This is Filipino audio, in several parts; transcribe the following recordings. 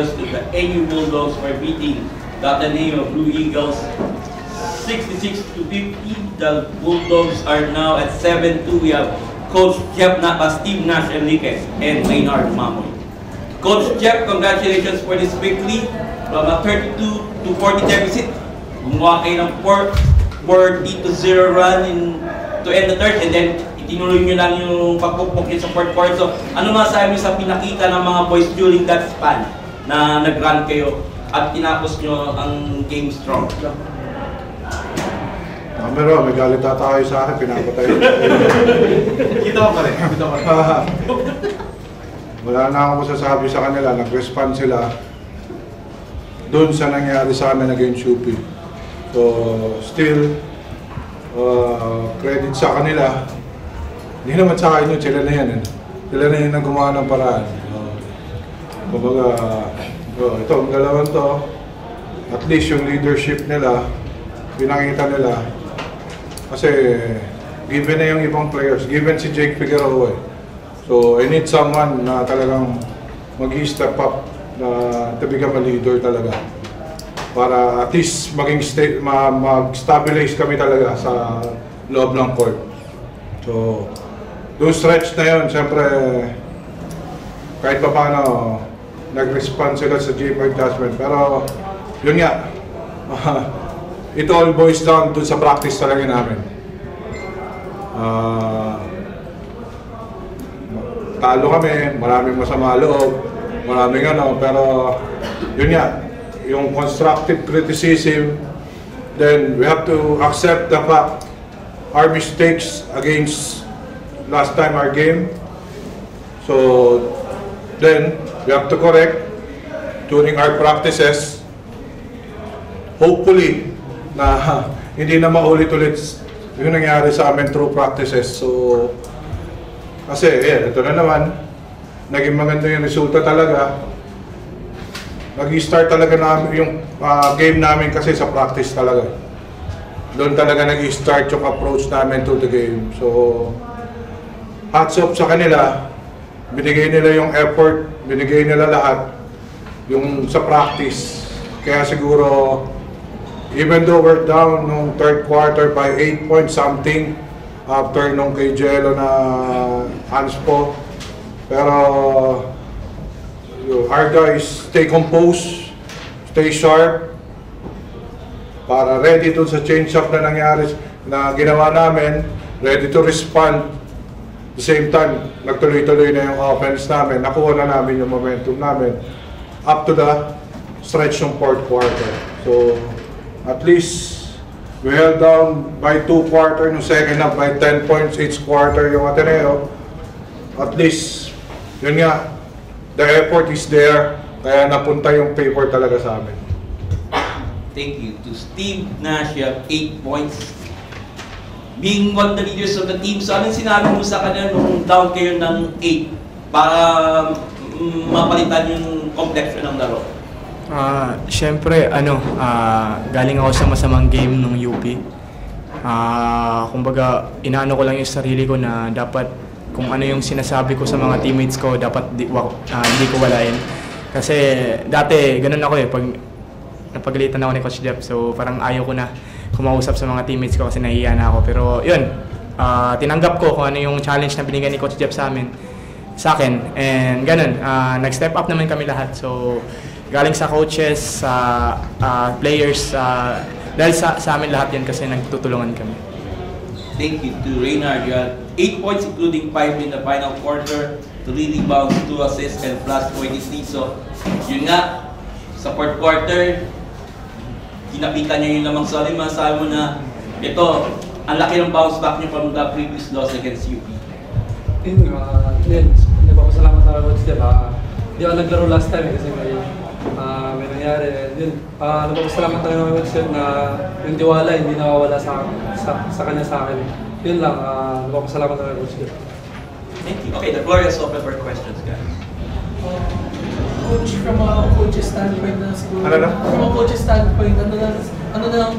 congratulations to the AU Bulldogs for beating the Ateneo Blue Eagles 66-50. The Bulldogs are now at 7-2. We have Coach Jeff Steve Nash Enriquez and Maynard Mamoy. Coach Jeff, congratulations for this victory. From a 32 to 40 deficit, gumawa kayo ng 40-0 run to end the third, and then itinuloy nyo lang yung pagpupok sa fourth quarter. So, ano masasabi nyo sa pinakita ng mga boys during that span na nag-run kayo at tinapos nyo ang game strong? Pero may galit ata kayo sa akin, pinapatay. Kita ko pa rin. Wala na akong masasabi sa kanila, nag-respond sila doon sa nangyari sa amin against UP. So, still, credit sa kanila. Hindi naman sa akin yun, sila na yan. Sila na yun ang gumawa ng paraan. Kumbaga, ito, ang dalawang to, at least yung leadership nila, pinakita nila. Kasi, given na yung ibang players, given si Jake Figueroa. So, I need someone na talagang mag-step up na to become a leader talaga. Para at least mag-stabilize kami talaga sa loob ng court. So, those stretch na yun, siyempre, kahit pa paano, nag-respond sila sa game adjustment. Pero, yun nga, it all boils down to sa practice talaga namin. Talo kami, maraming masama loob, maraming pero yun nga, yung constructive criticism, then we have to accept the fact our mistakes against last time our game. So then we have to correct during our practices. Hopefully na hindi na maulit-ulit yung nangyari sa amin through practices. So kasi ito na naman, naging maganda yung resulta talaga. Nag-start talaga namin yung game namin kasi sa practice talaga. Doon talaga nag-start yung approach namin to the game. So, hats off sa kanila. Binigay nila yung effort, binigay nila lahat yung sa practice. Kaya siguro, even though we're down nung third quarter by 8 point something after nung kay Jello na Hanspo, pero our guys stay composed, stay sharp, para ready to sa change-up na nangyari na ginawa namin, ready to respond. At the same time, nagtuloy-tuloy na yung offense namin, nakuha na namin yung momentum namin up to the stretch ng fourth quarter. So, at least, we held down by 2 quarter, no second half by 10 points each quarter yung Ateneo. At least, yun nga, the effort is there, kaya napunta yung paper talaga sa amin. Thank you. To Steve Nash, you have 8 points. Being one of the leaders of the team, so anong sinabi mo sa kanya nung down kayo ng 8 para mapalitan yung complexion ng laro? Siyempre, galing ako sa masamang game ng UP. Kumbaga, inaano ko lang yung sarili ko na dapat kung ano yung sinasabi ko sa mga teammates ko, dapat hindi ko walain. Kasi dati, ganun ako pag napagalitan ako ni Coach Jeff, so parang ayaw ko na kumausap sa mga teammates ko kasi nahihiya na ako. Pero yun, tinanggap ko kung ano yung challenge na binigay ni Coach Jeff sa akin. And ganun, nag-step up naman kami lahat. So, galing sa coaches, sa players, dahil sa amin lahat yan kasi nagtutulungan kami. Thank you to Reynard. You had 8 points including 5 in the final quarter, 3 rebounds, 2 assists, and plus 23. So, yun nga, sa fourth quarter, kinapitan nyo yung lamang salim. Masabi mo na ito, ang laki ng bounce back nyo from the previous loss against UP. Nagpapasalamat na ako Steve. Hindi ako naglaro last time kasi may nangyari. Nagpapasalamat na ako Steve na yung tiwala hindi nakawala sa kanya sa akin. Yun lang, nagpapasalamat na ako Steve. Thank you. Okay, the floor is open for questions, guys. Coach, from a coach's standpoint na siguro, from a coach's standpoint, ano na ang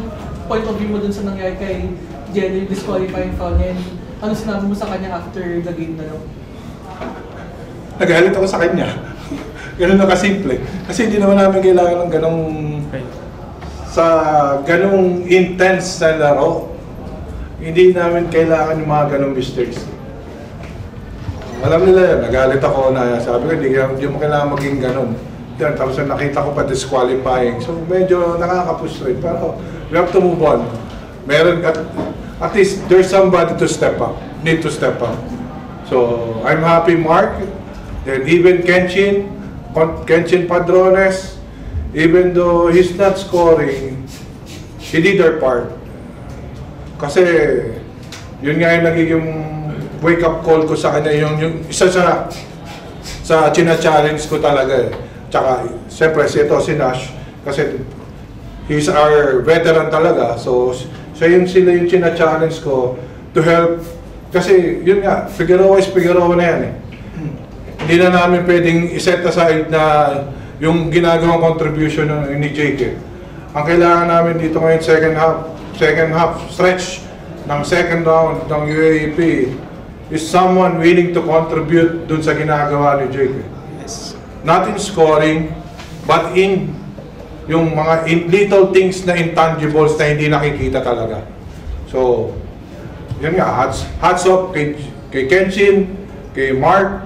point of view mo dun sa nangyari kay Jello, yung disqualifying foul niya? Ano sinabi mo sa kanya after the game na lang? Nagalit ako sa kanya. ganun nakasimple. Kasi hindi naman namin kailangan ng ganong sa ganong intense na laro. Hindi namin kailangan yung mga ganong mistakes. Alam nila yan, nagalit ako na sabi ko, hindi mo kailangan maging ganon. Tapos nakita ko pa disqualifying. So medyo nakaka-frustrate. Pero we have to move on. Meron at least there's somebody to step up. Need to step up. So I'm happy Mark. And even Kenshin Padrones, even though he's not scoring, he did their part. Kasi yun nga yung nagiging wake-up call ko sa kanya, yung isa sa china-challenge ko talaga eh. Tsaka, siyempre, si Nash, kasi he's our veteran talaga, so sila yung china-challenge ko to help, kasi yun nga, Figueroa is Figueroa na yan eh. Hindi na namin pwedeng iset aside na yung ginagawang contribution ni Jake. Ang kailangan namin dito ngayon second half stretch ng second round ng UAAP is someone willing to contribute dun sa ginagawa ni Jake. Yes. Not in scoring, but in yung mga little things na intangibles na hindi nakikita talaga. So, yun nga, hats off kay Kenshin, kay Mark,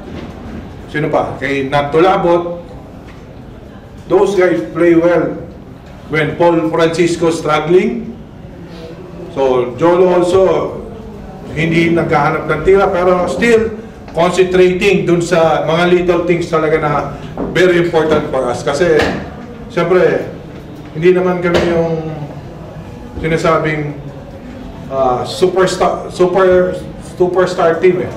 sino pa? Kay Natulabot. Those guys play well when Paul Francisco struggling. So, Jolo also hindi naghahanap ng tira pero still concentrating dun sa mga little things talaga na very important for us. Kasi, siyempre, hindi naman kami yung sinasabing superstar team eh.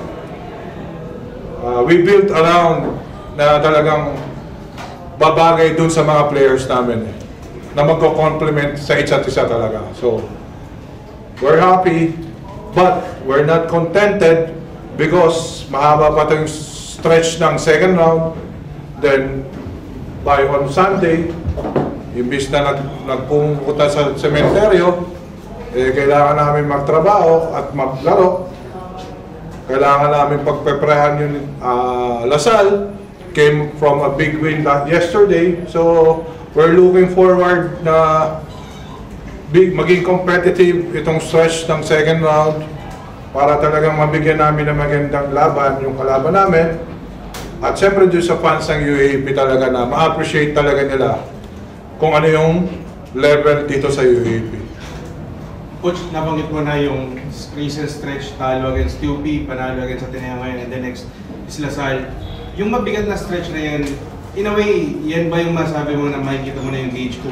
We built around na talagang babagay dun sa mga players namin eh, na magko-complement sa isa't isa talaga. So, we're happy, but we're not contented because mahaba pa itong stretch ng second round. Then, by on Sunday, imbis na nagpumunta sa sementeryo, kailangan namin magtrabaho at maglaro. Kailangan namin pagpeprehan yung Lasal. Came from a big win yesterday. So, we're looking forward na maging competitive itong stretch ng second round para talagang mabigyan namin ng magandang laban yung kalaban namin. At siyempre doon sa fans ng UAAP talaga na ma-appreciate talaga nila kung ano yung level dito sa UAAP. Coach, nabanggit mo na yung recent stretch, talo against UP, panalo against Ateneo ngayon, and the next is Lasal. Yung mabigat na stretch na yan, in a way, yan ba yung masabi mo na makikita mo na yung gauge ko?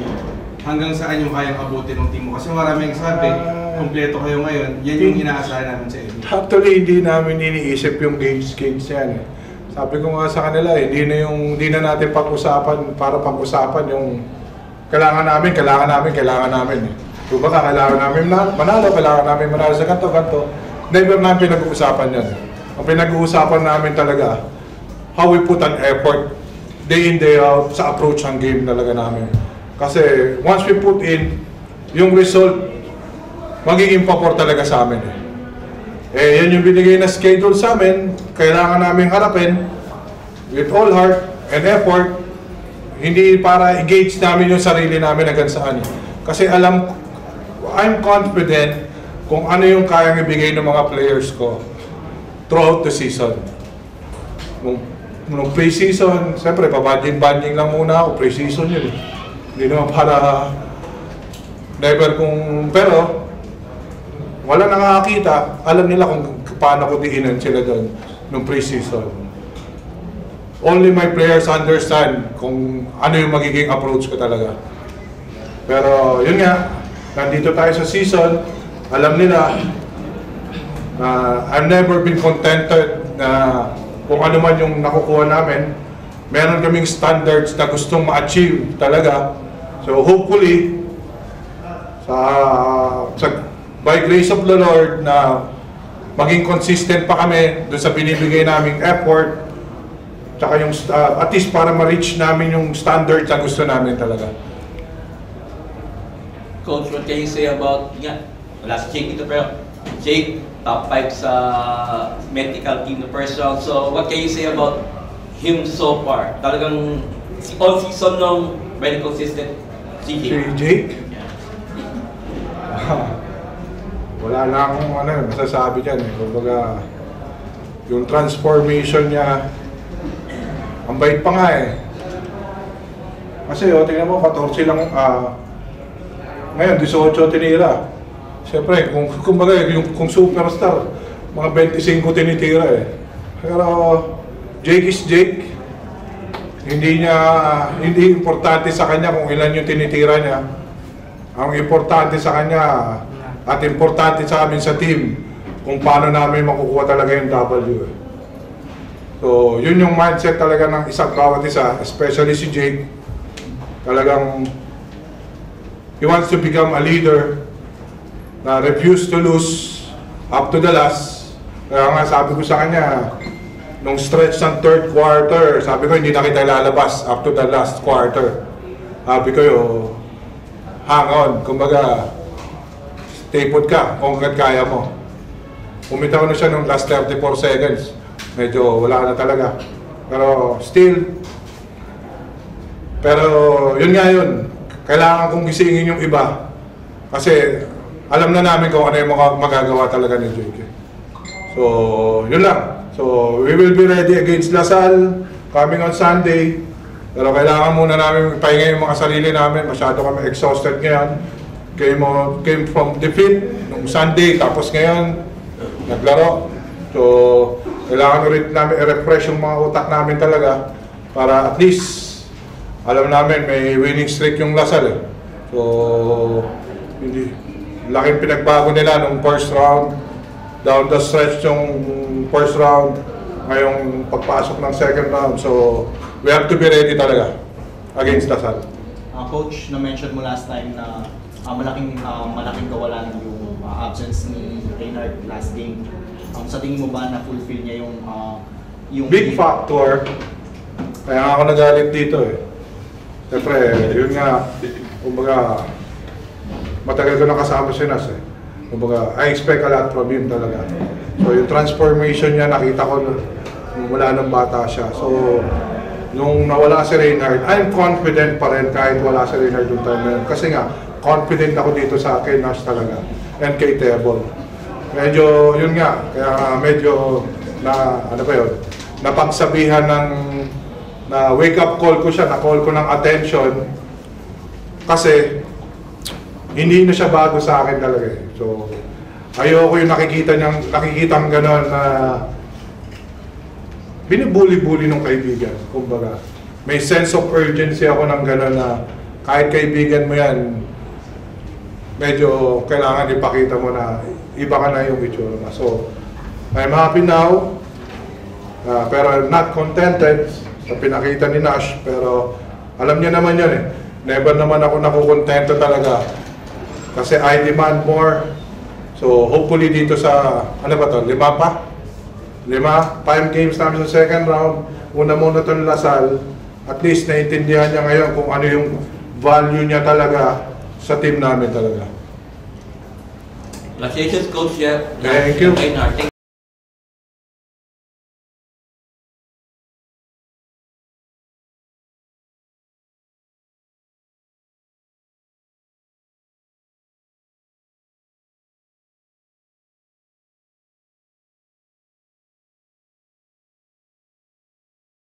Hanggang saan yung kayang abutin ng team mo? Kasi maraming sabi, kompleto kayo ngayon, yan yung inaasahan namin sa inyo. Actually, hindi namin iniisip yung gauge yan eh. Sabi ko nga sa kanila, hindi na natin pag-usapan para pag-usapan yung kailangan namin eh. Kung baka kailangan namin manalo, kailangan namin manalo sa ganto. Never namin pinag-uusapan yan. Ang pinag-uusapan namin talaga, how we put an effort day in, day out sa approach ng game talaga namin. Kasi once we put in, yung result, magiging papor talaga sa amin eh. Yan yung binigay na schedule sa amin, kailangan namin harapin with all heart and effort, hindi para engage namin yung sarili namin hanggang saan. Kasi I'm confident kung ano yung kayang ibigay ng mga players ko throughout the season. Nung pre-season, siyempre, pabanding-banding lang muna ako, pre-season yun eh. Hindi naman para pero wala nakakakita, alam nila kung paano ko diinan sila doon nung pre-season. Only my players understand kung ano yung magiging approach ko talaga. Pero yun nga, nandito tayo sa season, alam nila I've never been contented na kung ano man yung nakukuha namin. Meron kaming standards na gustong ma-achieve talaga. So hopefully, by grace of the Lord na maging consistent pa kami doon sa binibigay naming effort, tsaka yung at least para ma-reach namin yung standards na gusto namin talaga. Coach, what can you say about, last Jake ito, pero Jake, top 5 sa medical team na first round. So what can you say about him so far? Talagang all season long, very consistent si Si Jake. Jake? Yeah. Wala na akong masasabi dyan eh. Kumbaga, yung transformation niya, ang bait pa nga eh. Kasi tingnan mo, 14 lang, ngayon 18 tinira. Siyempre, kumbaga, kung superstar, mga 25 tinitira eh. Pero, Jake is Jake. Hindi importante sa kanya kung ilan yung tinitira niya. Ang importante sa kanya at importante sa amin sa team kung paano namin makukuha talaga yung W. So, yun yung mindset talaga ng isang bawat isa, especially si Jake. Talagang he wants to become a leader na refuse to lose up to the last. Kaya nga sabi ko sa kanya, nung stretch ng third quarter, sabi ko hindi na kita lalabas up to the last quarter. Sabi ko hang on, kumbaga, stay put ka kung kaya mo. Umitaw na siya nung last 34 seconds. Medyo wala na talaga. Pero still, yun nga yun. Kailangan kong gisingin yung iba. Kasi alam na namin kung ano yung magagawa talaga ni Jake. So, yun lang. So, we will be ready against Lasal coming on Sunday. Pero kailangan muna namin ipahinga yung mga sarili namin. Masyado kami exhausted ngayon. Came from defeat nung Sunday, tapos ngayon naglaro. So, kailangan ulit namin i-refresh yung mga utak namin talaga para at least alam namin may winning streak yung Lasal eh. So, hindi laking pinagbago nila nung first round, down the stretch yung first round, ngayong pagpasok ng second round. So, we have to be ready talaga against Lasal. Coach, na-mention mo last time na malaking kawalan yung absence ni Reynard last game. Sa tingin mo ba na-fulfill niya yung Big factor. Kaya nga ako nagalit dito eh. Siyempre, yun nga, kumbaga, matagal ko nakasama si Nas eh. Kumbaga, I expect a lot from him talaga. So, yung transformation niya, nakita ko nung wala nang bata siya. So, nung nawala si Reynard, I'm confident pa rin kahit wala si Reynard yung time na yun. Kasi nga, confident ako dito sa kay Nas talaga. And kay Tebol. Medyo, yun nga, kaya medyo, napagsabihan na wake up call ko siya, na-call ko ng attention. Kasi, hindi na siya bago sa akin talaga eh. So, ayoko yung nakikitang gano'n na binibuli-buli ng kaibigan. Kumbaga, may sense of urgency ako ng gano'n na kahit kaibigan mo yan, medyo kailangan ipakita mo na iba ka na yung itsura mo. So, I'm happy now, pero I'm not contented sa pinakita ni Nash, pero alam niya naman yan eh. Never naman ako nakukontento talaga. Kasi I demand more. So hopefully dito sa, 5 games namin sa second round. Una muna itong Lasal. At least naiintindihan niya ngayon kung ano yung value niya talaga sa team namin talaga. Congratulations, Coach Jeff. Thank you. Thank